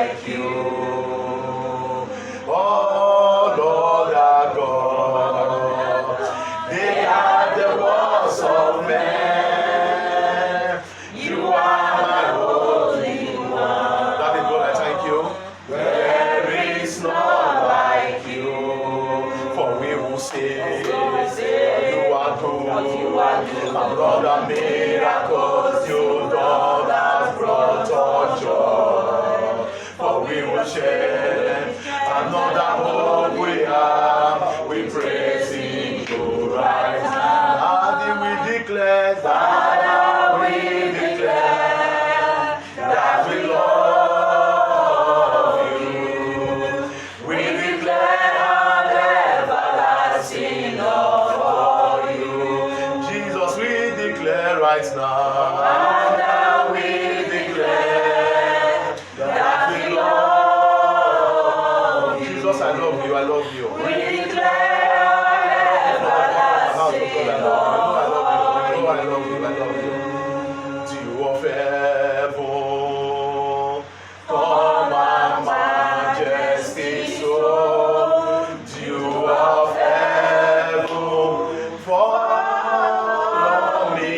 like you. Oh Lord our God, they are the works of men. You are my Holy One. That is God, I thank you. There is none like you, for we will say you are good. And Lord, the miracles you done has brought us joy. For we will share another hope we have. We praise you right now. And we declare that we declare that we love you. We declare an everlasting love for you. Jesus, we declare right now. And we declare that we love you. Jesus, I love you, I love you. We declare everlasting love. I love you, I love you. Dew of heaven, come and majesty so. Dew of heaven, follow me.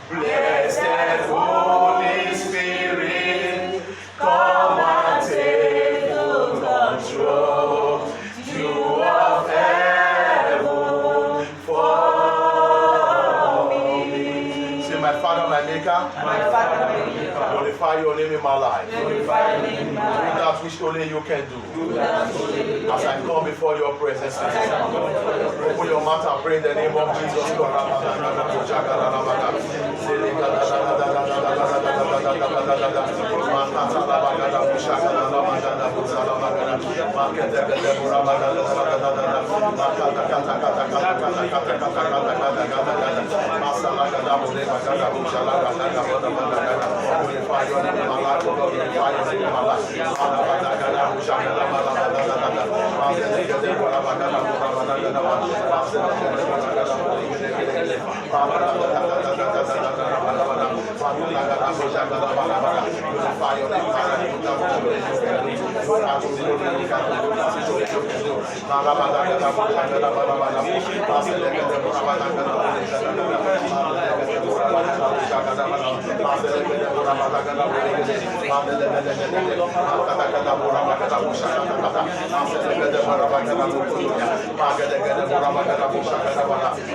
Blessed Holy Spirit, come and take full control. Dew of heaven, follow me. Say, my Father, my Maker, glorify your name in my life. Do that which only you can do. As I come before your presence, open your mouth and pray in the name of Jesus.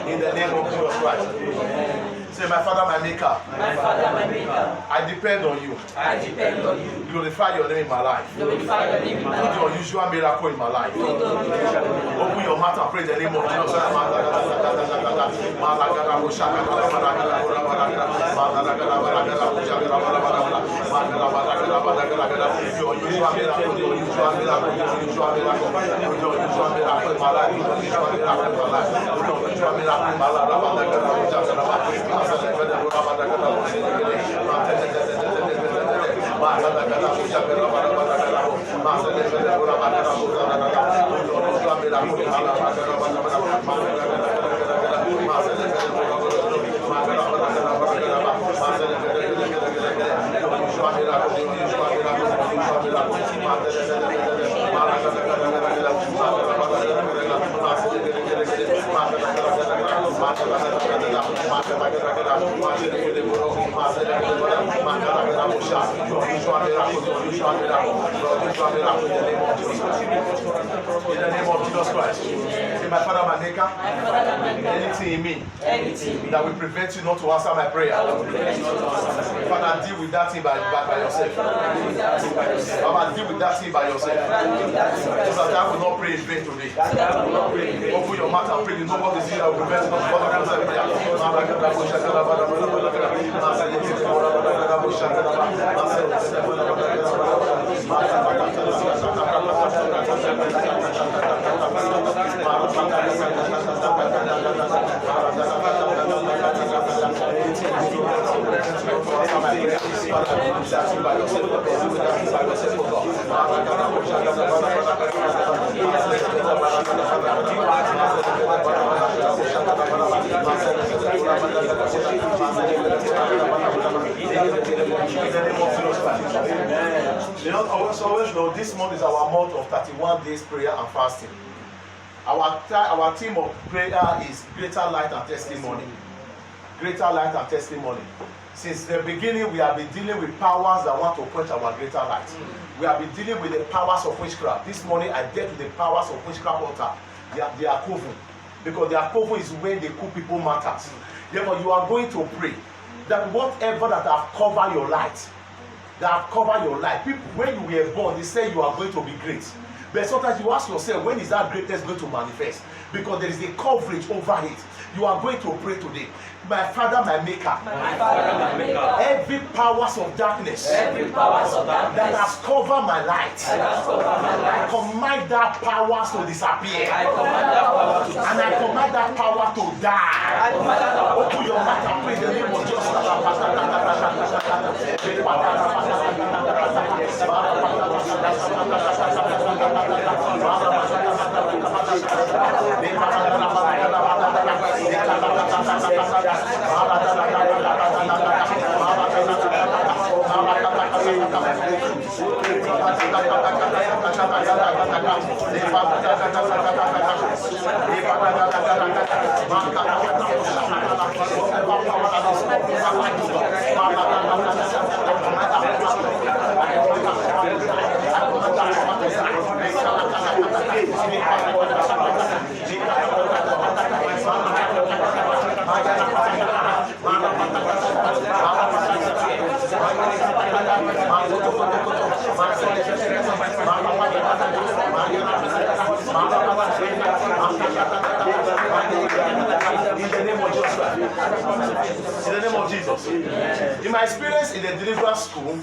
In the name of Jesus Christ. Say, my Father, my Maker. I depend on you. Glorify your name in my life. Do your usual miracle in my life. Open your mouth and pray the name of Jesus. In the name of Jesus Christ. Say, my Father, my Maker, anything in me that will prevent you not to answer my prayer, Father, deal with that thing by yourself. Father, deal with that thing by yourself. So that I will not pray in vain today. Open your mouth and pray. You know what is here that will prevent you not to answer prayer. In the name of Jesus Christ. You know, always know this month is our month of 31 days prayer and fasting. Our theme of prayer is greater light and testimony. Greater light and testimony. Since the beginning, we have been dealing with powers that want to quench our greater light. We have been dealing with the powers of witchcraft. This morning, I dealt with the powers of witchcraft altar. They are coven. Because their coven is when they cook people matters. Therefore, you are going to pray that whatever that have covered your light, people, when you were born, they say you are going to be great. But sometimes you ask yourself, when is that greatness going to manifest? Because there is a coverage over it. You are going to pray today. My Father, my Maker. Every powers of darkness, that has covered my light, I command that powers to disappear. And I command that power to die. Open your mouth and pray the name of Jesus. In the name of Jesus. In my experience in the deliverance school,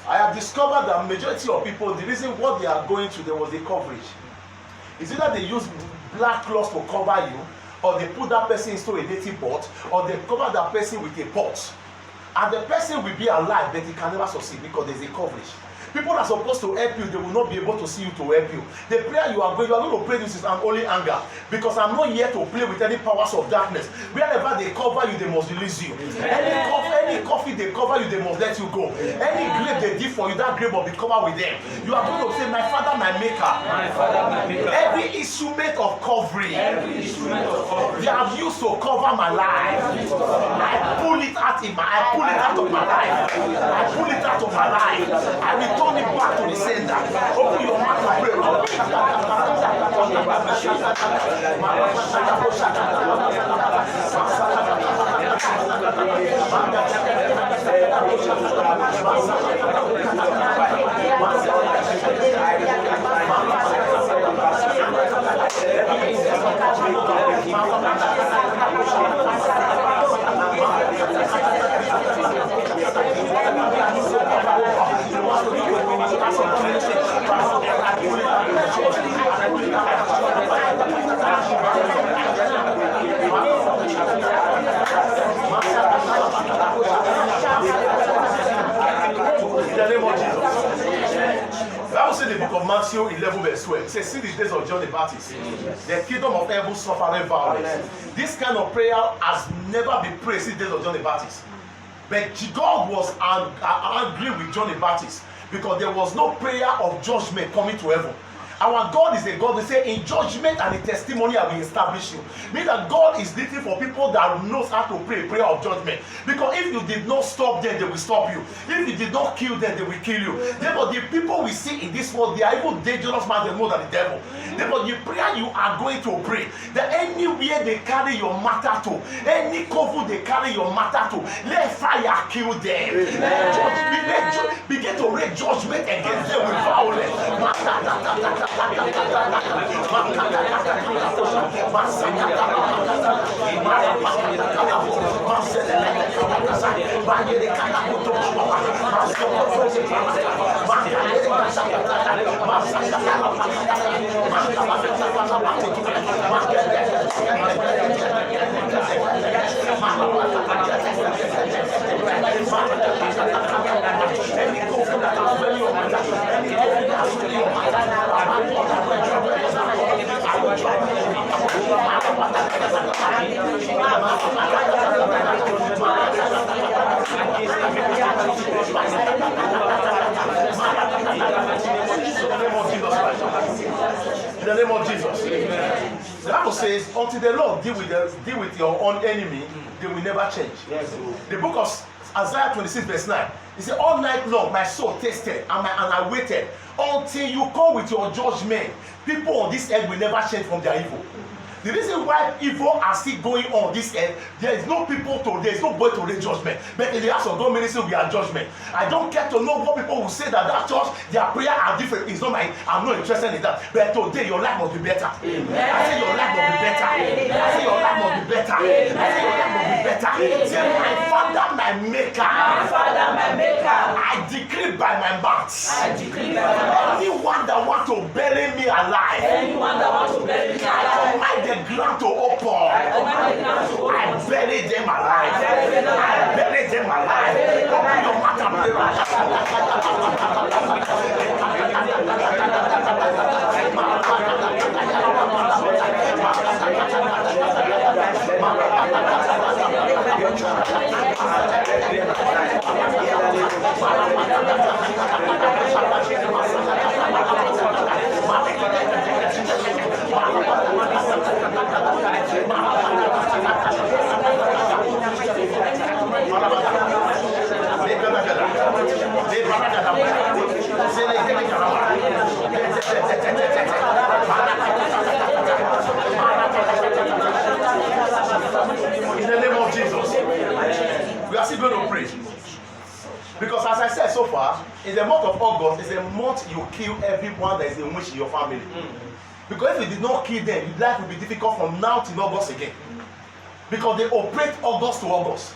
I have discovered that majority of people, the reason what they are going through, there was the coverage. It's either they use black cloths to cover you, or they put that person into a native pot, or they cover that person with a pot. And the person will be alive, but he can never succeed because there's a coverage. People are supposed to help you, they will not be able to see you to help you. The prayer you are going to pray this is an holy anger, because I'm not here to play with any powers of darkness. Wherever they cover you, they must release you. Any coffee they cover you, they must let you go. Any grave they give for you, that grave will be covered with them. You are going to say, my Father, my Maker. Every instrument of covering they have used to cover my life, I pull it out of my life. I pull it out of my life. I return it back to the sender. Open your mouth and pray. In the name of Jesus. Bible says in the book of Matthew 11 verse 12, it says, see the days of John the Baptist, the kingdom of heaven suffering violence. This kind of prayer has never been prayed since the days of John the Baptist. But God was angry with John the Baptist because there was no prayer of judgment coming to heaven. Our God is a God, we say, in judgment and in testimony I will establish you. Meaning that God is looking for people that knows how to pray a prayer of judgment. Because if you did not stop them, they will stop you. If you did not kill them, they will kill you. Therefore, the people we see in this world, they are even dangerous man more than the devil. Therefore, the prayer you are going to pray, that anywhere they carry your matter to, any cover they carry your matter to, let fire kill them. Begin to raise judgment against them with violence. In In the name of Jesus. Amen. The Bible says, until the Lord deal with your own enemy, they will never change. Yes. The book of Isaiah 26 verse 9. He said, all night long my soul tasted and I waited until you come with your judgment. People on this earth will never change from their evil. The reason why evil are still going on this earth, there is no people to, there is no boy to raise judgment. But in the house of God ministry, we are judgment. I don't care to know what people will say that church, their prayer are different. It's not my, I'm not interested in that. But today your life must be better. Amen. I say your life must be better. Amen. I say your life must be better. Amen. I say your life must be better. Amen. Say my Father, my Maker. My Father, my Maker. I decree by my mouth. I decree by my mouth. Anyone that wants to bury me alive. Anyone that wants to bury me alive. I command the ground to open. I bury them alive. I bury them alive. Open your mouth and pray. In the name of Jesus, we are still going to pray. Because as I said so far, in the month of August, is a month you kill everyone that is in which in your family. Because if you did not kill them, life will be difficult from now till August again. Because they operate August to August.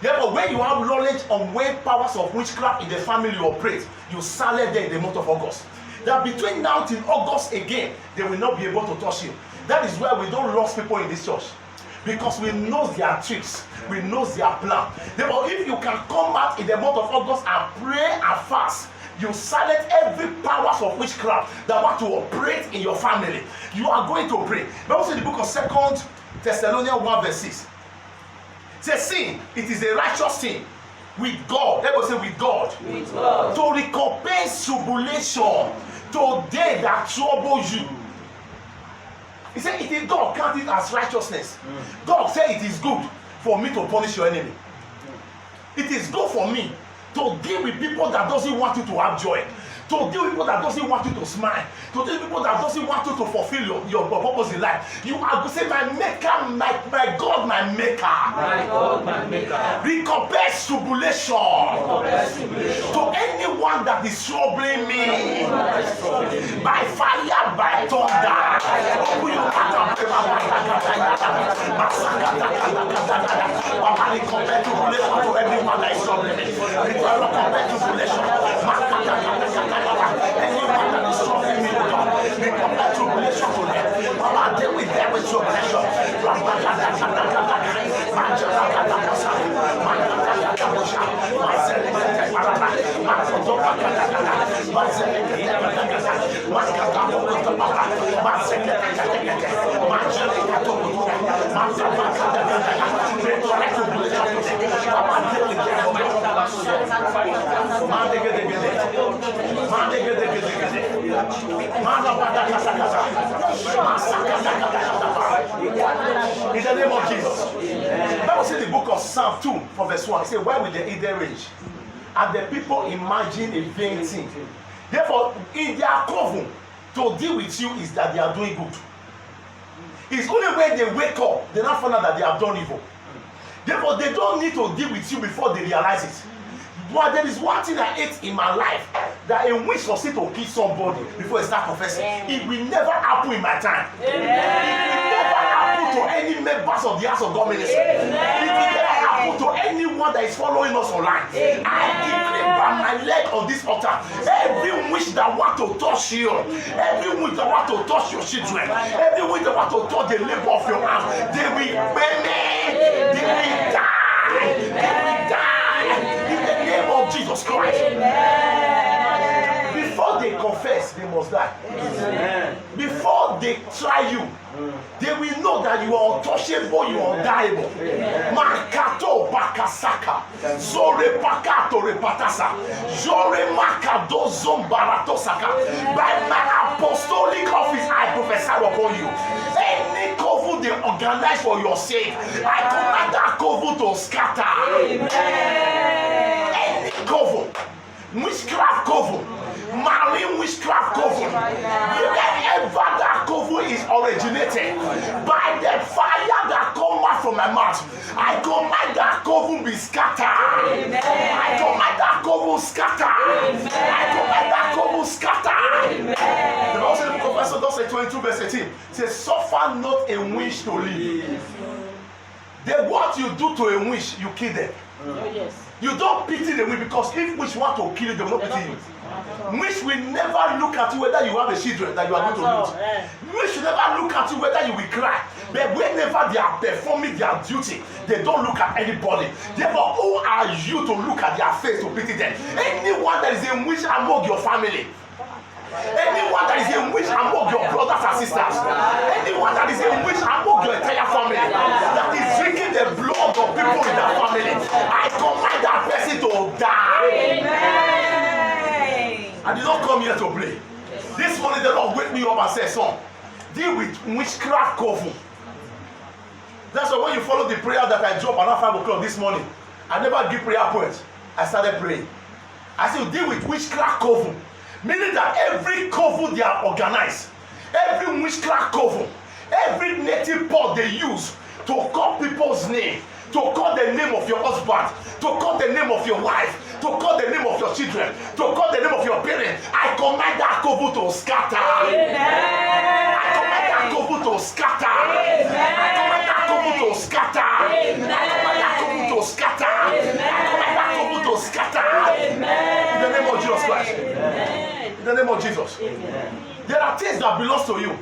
Therefore, when you have knowledge on when powers of witchcraft in the family operate, you silence them in the month of August. That between now till August again, they will not be able to touch you. That is why we don't lose people in this church. Because we know their tricks, we know their plan. Therefore, if you can come out in the month of August and pray and fast, you silence every powers of witchcraft that want to operate in your family. You are going to pray. Bible says in the book of 2 Thessalonians 1 verse 6. It says, sin, it is a righteous sin with God. Everybody say with God. With God. To recompense tribulation to they that trouble you. He said, it is God count it as righteousness. God said it is good for me to punish your enemy. It is good for me to deal with people that doesn't want you to have joy. To deal with people that doesn't want you to smile. To deal with people that doesn't want you to fulfill your purpose in life. You are going to say, my Maker, my God, my Maker. My God, my Maker. Recompense tribulation. To anyone that is troubling me. By fire, by thunder. Open your mouth and pray. Recompense tribulation to anyone that is troubling me. Recompense tribulation. Anyone that is troubling me, we come back to relation to them. Mama, deal with them with tribulation. In the name of Jesus. That was in the book of Psalm 2 from verse 1. It said, why will the heathen rage? And the people imagine a vain thing. Therefore, in their coven to deal with you is that they are doing good. It's only when they wake up, they now find out that they have done evil. Therefore, they don't need to deal with you before they realize it. But there is one thing I hate in my life, that a witch was to kill somebody before I start confessing. It will never happen in my time. It will never happen to any members of the house of God ministry. It will never happen to anyone that is following us online. I declare by my leg on this altar, every witch that want to touch you, every witch that want to touch your children, every witch that want to touch the labor of your hands, they will burn, they will die, they will die. In the name of Jesus Christ. Amen. Before they confess, they you must die. Amen. Before they try you, they will know that you are untouchable, you are undiable. Makato bakasaka, zore pakato repatasa, zore makado zombaratosaka. By my apostolic office, I prophesy upon you. Any covenant they organize for your sake, I command that covenant to scatter. Amen. Any covenant, witchcraft covenant, marine witchcraft covenant, wherever that covenant is originated, by the fire that comes out from my mouth, I command that covenant be scattered. I command that covenant scattered. I command that covenant scattered. The Bible says in the book of Exodus 22 verse 18, it says, suffer not a witch to live. Then what you do to a witch, you kill them. Oh, yes. You don't pity the witch, because if witch want to kill you, they will not pity you. Witch will never look at you whether you have the children that you are going to lose. Witch will never look at you whether you will cry. But whenever they are performing their duty, they don't look at anybody. Therefore, who are you to look at their face to pity them? Anyone that is a witch among your family, anyone that is a witch among your brothers and sisters, anyone that is a witch among your entire family, that is drinking the blood of people in that family, I command that person to die. Amen. I did not come here to play. This morning the Lord wake me up and said, son, deal with witchcraft coven. That's why when you follow the prayer that I dropped around 5 o'clock this morning, I never give prayer points. I started praying. I said, deal with witchcraft coven. Meaning that every coven they are organized, every witchcraft coven, every native pot they use to call people's name, to call the name of your husband, to call the name of your wife, to call the name of your children, to call the name of your parents, I command that coven to scatter. Amen. I command that coven to scatter. Amen. I command that coven to scatter. Amen. I command that coven to scatter. Amen. I command that coven to scatter. Amen. In the name of Jesus Christ. Amen. In the name of Jesus. Amen. There are things that belongs to you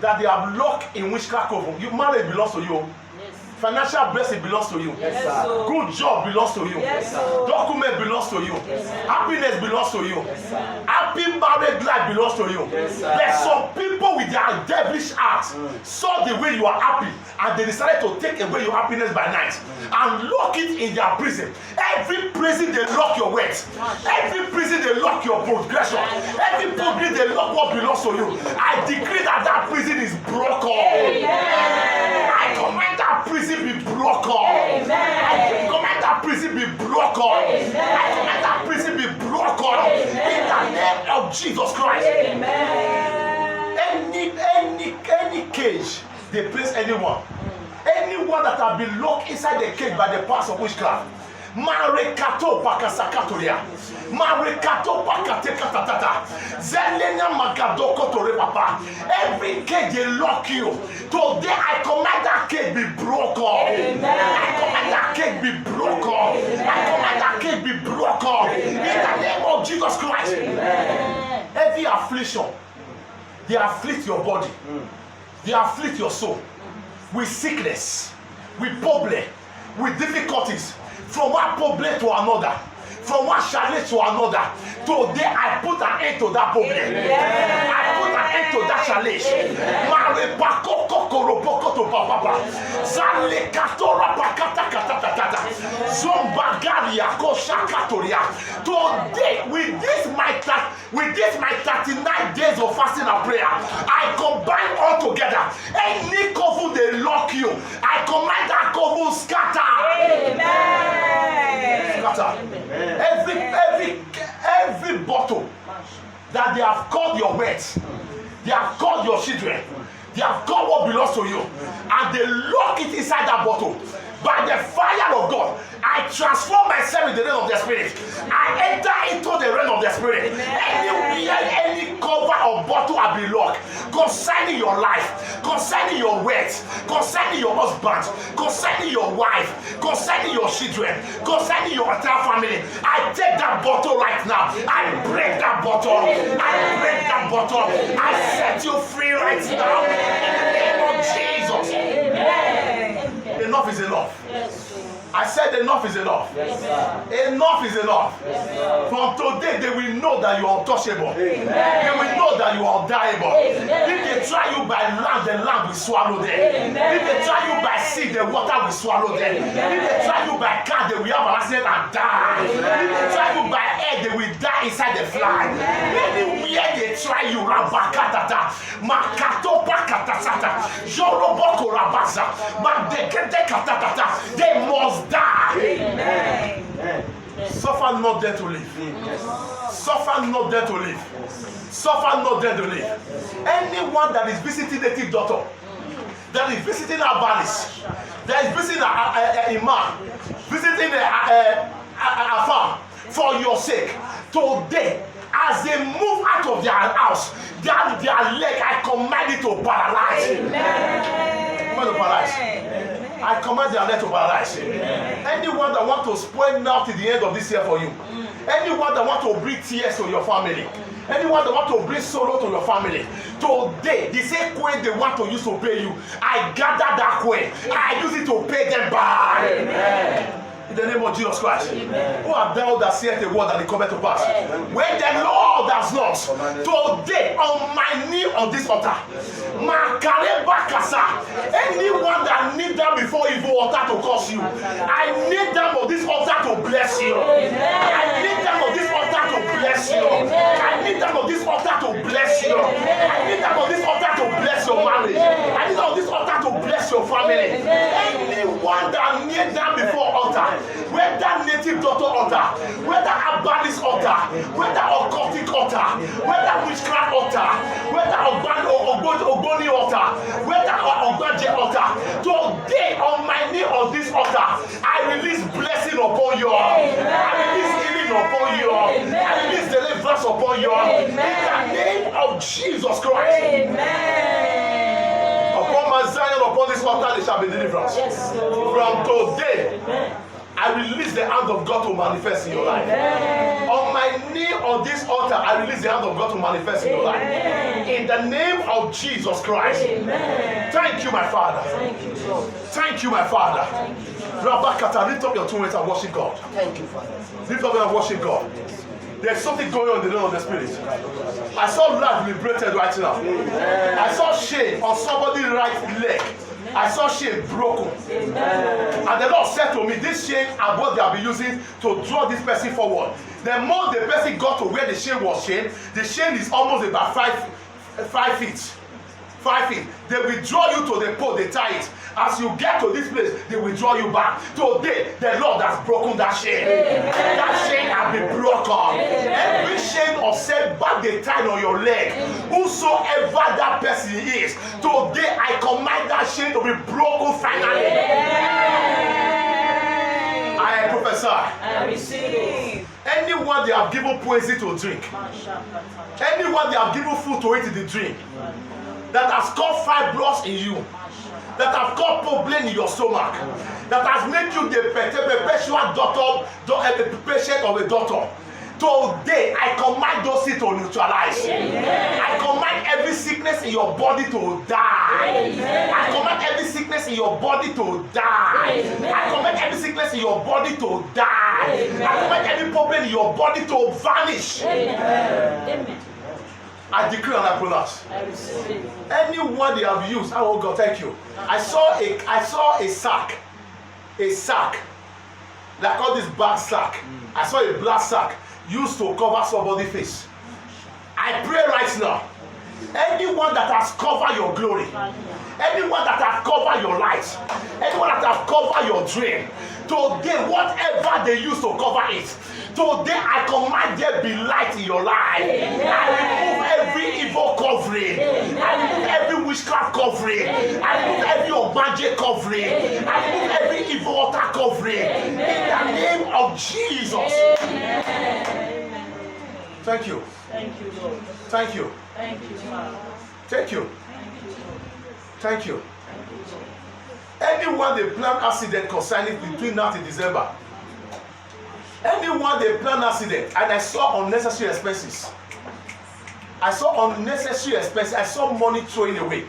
that they have locked in witchcraft coven. Your marriage belongs to you. Yes. Financial blessing belongs to you. Yes, sir. Good job belongs to you. Yes, sir. Document belongs to you. Yes, sir. Happiness belongs to you. Yes, sir. Happy married life belongs to you. Yes, sir. There's some people with their devilish hearts saw the way you are happy and they decided to take away your happiness by night and lock it in their prison. Every prison they lock your words. Every prison they lock your progression. Every prison they lock what belongs to you. I decree that that prison is broken. Amen. I command that prison be broken. Amen. I command that prison be broken. Amen. I command that prison be broken. Amen. In the name of Jesus Christ. Amen. Any cage they place anyone that have been locked inside the cage by the powers of witchcraft. Marekato pakasakatoria. Marekato pakatekatata. Zelena magadoko tore papa. Every cage they lock you. Today I command that cage be broken. Amen. I command that cage be broken. I command that cage be broken. In the name of Jesus Christ. Amen. Every affliction, they afflict your body. They afflict your soul. With sickness, with problem, with difficulties. From one problem to another, from one challenge to another. Today I put an end to that problem. I put an end to that challenge. Today, with this my 39 days of fasting and prayer, I combine all together. Any coven they lock you, I command that coven scatter. Amen. Scatter. Every bottle that they have called your words, they have called your children, they have called what belongs to you, and they lock it inside that bottle. By the fire of God, I transform myself in the realm of the Spirit. I enter into the realm of the Spirit. Any cover or bottle I be locked concerning your life, concerning your words, concerning your husband, concerning your wife, concerning your children, concerning your entire family. I take that bottle right now. I break that bottle. I break that bottle. I set you free right now in the name of Jesus. Amen. Enough is enough. Yes. I said enough is enough. Yes, sir. Enough is enough. Yes, sir. From today, they will know that you are untouchable. Amen. They will know that you are undiable. Amen. If they try you by land, the land will swallow them. Amen. If they try you by sea, the water will swallow them. If they try you by car, they will have an accident and die. If they try you by air, they will die inside the fly. Anywhere they try you, Rabakatata, Makatopa Katasata, Joroboko Rabaza, Mandekete Katatata, they must die. Amen. Amen. Suffer not there to live. Yes. Suffer not there to live. Suffer not there to live. Anyone that is visiting native doctor, that is visiting a balis, that is visiting a imam, visiting a farm for your sake, today, as they move out of their house, their leg, I command it to paralyze. Amen. Command to paralyze. Amen. I command their leg to paralyze. Anyone that want to spoil now to the end of this year for you, anyone that want to bring tears to your family, anyone that want to bring sorrow to your family, today, the same coin they want to use to pay you, I gather that coin, I use it to pay them back. Amen. In the name of Jesus Christ. Amen. Who art thou that saith a word and it cometh to pass? Amen. When the Lord does not, today on my knee on this altar, Makareba Kasa, anyone that kneel down before evil altar to curse you, I kneel down on this altar to bless you. I kneel down on this altar to bless you. I kneel down on this altar to bless you. I kneel down on this altar to bless your marriage. I kneel down on this altar to bless your family. Anyone that kneel down before altar, whether native doctor altar, whether herbalist altar, whether occultic altar, whether witchcraft altar, whether Ogboni altar, whether Ogbaje altar, today on my knee on this altar, I release blessing upon you. I release healing upon you. I release deliverance upon you. In the name of Jesus Christ. Amen. Upon Mount Zion, upon this altar, there shall be deliverance. Yes, From today, Amen. I release the hand of God to manifest in your life. Amen. On my knee on this altar, I release the hand of God to manifest in your life. In the name of Jesus Christ. Amen. Thank you, my Father. Thank you, Lord. Thank you, my Father. Thank you, Lord. Rabakata, lift up your 2 hands and worship God. Thank you, Father. Lift up and worship God. There's something going on in the realm of the Spirit. I saw life liberated right now. I saw shame on somebody's right leg. I saw shame broken. And the Lord said to me, this shame and what they have been using to draw this person forward. The more the person got to where the shame was the shame is almost about 5 feet. 5 feet. They will draw you to the pole, they tie it. As you get to this place, they will draw you back. Today, the Lord has broken that shame. That shame has been broken. Every shame of setback they tied on your leg, whosoever that person is, today I command that shame to be broken finally. I prophesy. I receive. Anyone they have given poison to drink, anyone they have given food to eat in the dream, that has caused fibroids in you, that have caused problem in your stomach, that has made you the perpetual patient of a doctor. Today, I command those things to neutralize. I command every sickness in your body to die. I command every sickness in your body to die. I command every sickness in your body to die. I command every problem in your body to vanish. Amen. I decree and I pronounce. I receive. Anyone they have used, oh God, thank you. I saw a sack, like all this black sack. I saw a black sack used to cover somebody's face. I pray right now, anyone that has covered your glory, anyone that has covered your light, anyone that has covered your dream, today whatever they used to cover it, today I command there be light in your life. I remove every evil covering. I remove every witchcraft covering. I remove every Ogbaje covering. I remove every evil altar covering. In the name of Jesus. Thank you. Thank you, Lord. Thank you. Thank you, Father. Thank you. Thank you, Lord. Thank you. Thank you, Lord. Anyone they plan accident concerning between now to December. Anyone they plan accident, and I saw unnecessary expenses. I saw unnecessary expenses. I saw money throwing away.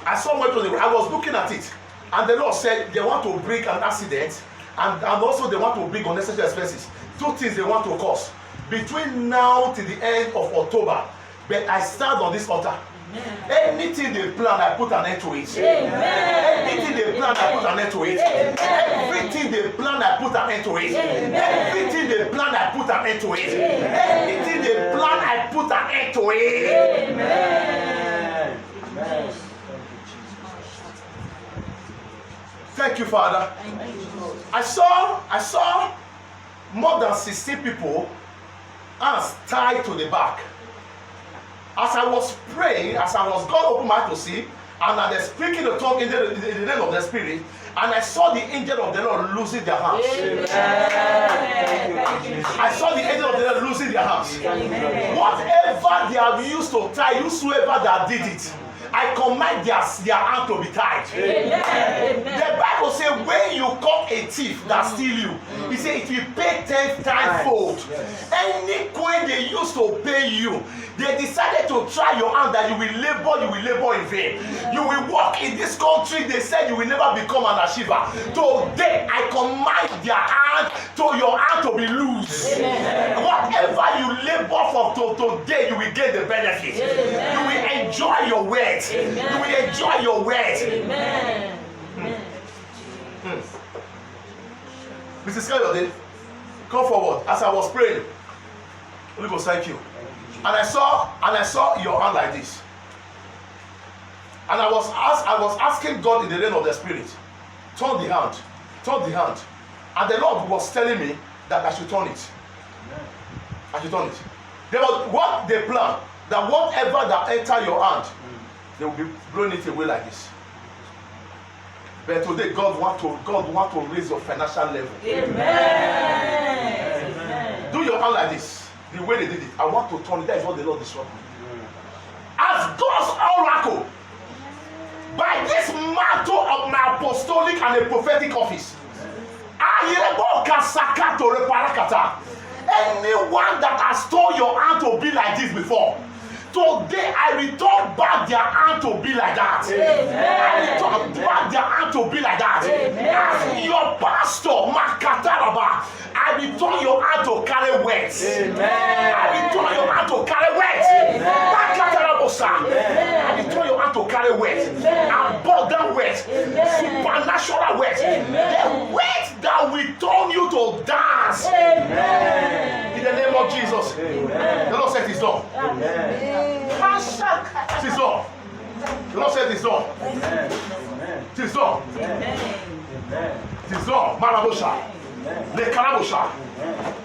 I saw money throwing away. I was looking at it, and the Lord said they want to bring an accident, and also they want to bring unnecessary expenses. Two things they want to cause between now till the end of October. But I stand on this altar. Anything they plan, I put an end to it. Anything they plan, I put an end to it. Everything they plan, I put an end to it. Everything they plan, I put an end to it. Anything they plan, I put an end to it. Amen. Amen. Thank you, Father. I saw more than 16 people hands tied to the back. As I was praying, as I was God opened my eyes to see, and I was speaking the tongue in the name of the Spirit, and I saw the angel of the Lord losing their hands. I saw the angel of the Lord losing their hands. Whatever they have used to tie, whosoever that did it, I command their hand to be tied. The Bible says when you caught a thief that steal you, he said it will pay 10 times fold. Any coin they used to pay you, they decided to try your hand that you will labor in vain. You will walk in this country, they said you will never become an achiever. Today I command their hand to your hand to be loose. Whatever you labor for today, you will get the benefit. You will enjoy your words. You will enjoy your words. Mrs. Kayode, come forward. As I was praying, Holy Ghost, thank you. And I saw your hand like this. And I was asking God in the name of the Spirit, turn the hand. And the Lord was telling me that I should turn it. I should turn it. There was what they plan, that whatever that enter your hand, they will be blowing it away like this. But today, God want to raise your financial level. Amen. Do your hand like this. The way they did it, I want to turn it. That is what the Lord is showing me. As God's oracle, by this mantle of my apostolic and a prophetic office, anyone that has told your hand to be like this before, today I return back their hand to be like that. I return back their hand to be like that. As your pastor, Makataraba, I return your hand to carry words. I return your hand to carry words. I return your hand to carry words. Abundant words. Supernatural words. The words that will turn you to dance. In the name of Jesus. The Lord said it's done. It is done. The Lord said it's done. It is done. It is done. Marabosha. Le Karabosha.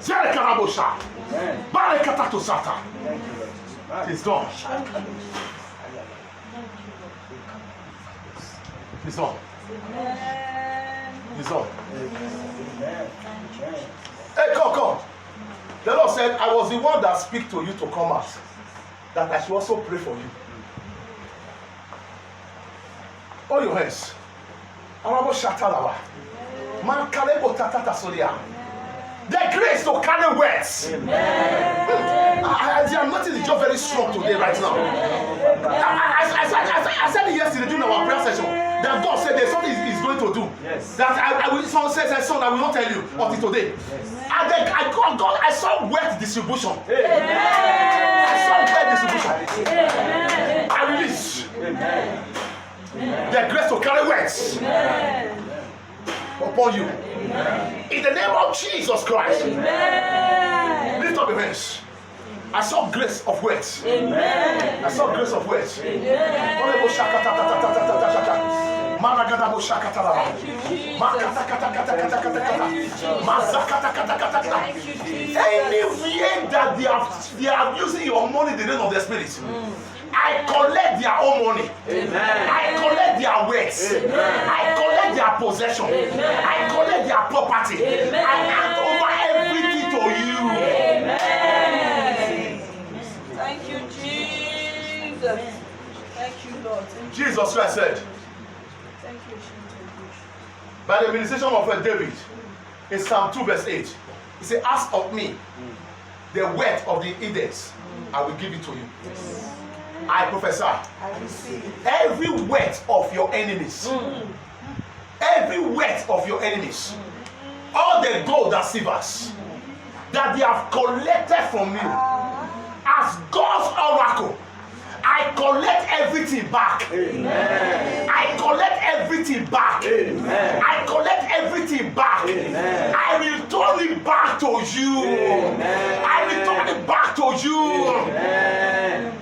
Zere Karabosha. Barekatato Sata. It is done. It is done. It is done. Hey, come. The Lord said, I was the one that speak to you to come out, that I should also pray for you. All your hands. The grace to carry words. I am nothing is just very strong today, right now. I said it yesterday during our prayer session that God said there's something He's going to do. Yes. That I will. Someone says, "Son, I will not tell you until today." Yes. And then I saw word distribution. Amen. I saw word distribution. I release the grace to carry words upon you. Amen. In the name of Jesus Christ. Amen. Lift up your hands. I saw grace of words. Amen. I saw grace of words. Amen. Anywhere that they are using your money in the name of the Spirit, I collect their own money. Amen. I collect their words. Amen. I collect their possession. Amen. I collect their property. Amen. I hand over everything to you. Amen. Thank you, Jesus. Thank you, Lord. Thank you. Jesus Christ said, Thank you, Jesus. by the ministration of David, in Psalm 2 verse 8, he said, ask of me the word of the Edens, I will give it to you. Yes. I prophesy. I receive every word of your enemies. Every word of your enemies. all the gold and silvers that they have collected from you as God's oracle, I collect everything back. Amen. I collect everything back. Amen. I collect everything back. Amen. I return it back to you. Amen. I return it back to you. Amen.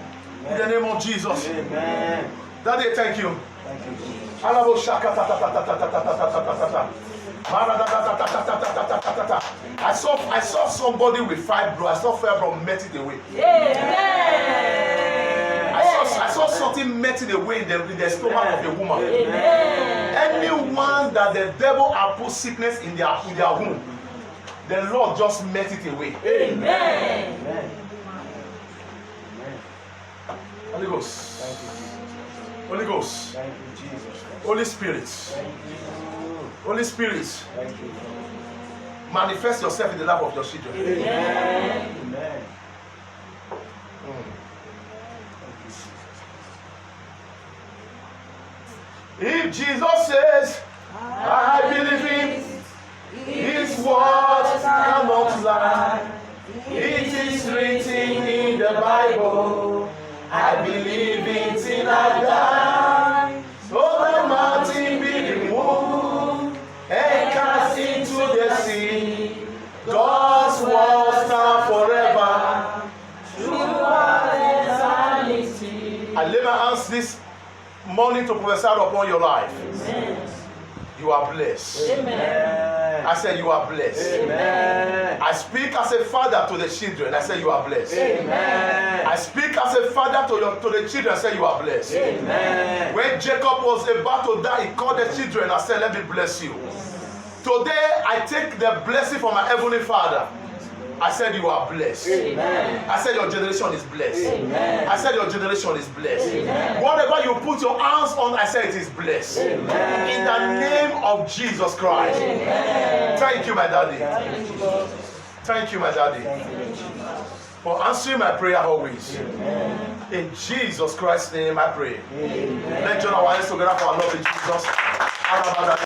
In the name of Jesus. Amen. Daddy, thank you. Thank you, Jesus. Alabo shaka ta ta ta ta ta ta ta ta ta ta ta. I saw somebody with fibro. I saw fibro melted away. Amen. I saw something melted away in the stomach of a woman. Amen. Anyone that the devil has put sickness in their womb, the Lord just met it away. Amen. Amen. Holy Ghost. Thank you, Jesus. Holy Ghost. Thank you, Jesus. Holy Spirit. Thank you. Holy Spirit. Thank you. Manifest yourself in the life of your children. Amen. Amen. If Jesus says, I believe him, his words cannot lie. It is written in the Bible, I believe it till I die. So the mountain be removed and cast into the sea. God's word stand forever. I lay my hands this morning to prophesy upon your life. Amen. You are blessed. Amen. I said you are blessed. Amen. I speak as a father to the children. I said you are blessed. Amen. I speak as a father to the children. I said you are blessed. Amen. When Jacob was about to die, he called the children. I said, let me bless you. Today, I take the blessing from my heavenly Father. I said you are blessed. Amen. I said your generation is blessed. Amen. I said your generation is blessed. Amen. Whatever you put your hands on, I said it is blessed. Amen. In the name of Jesus Christ. Amen. Thank you, my daddy. Thank you, Lord. Thank you, my daddy, Thank you, Jesus. for answering my prayer always. Amen. In Jesus Christ's name I pray. Amen. Let's join our hands together for our Lord Jesus.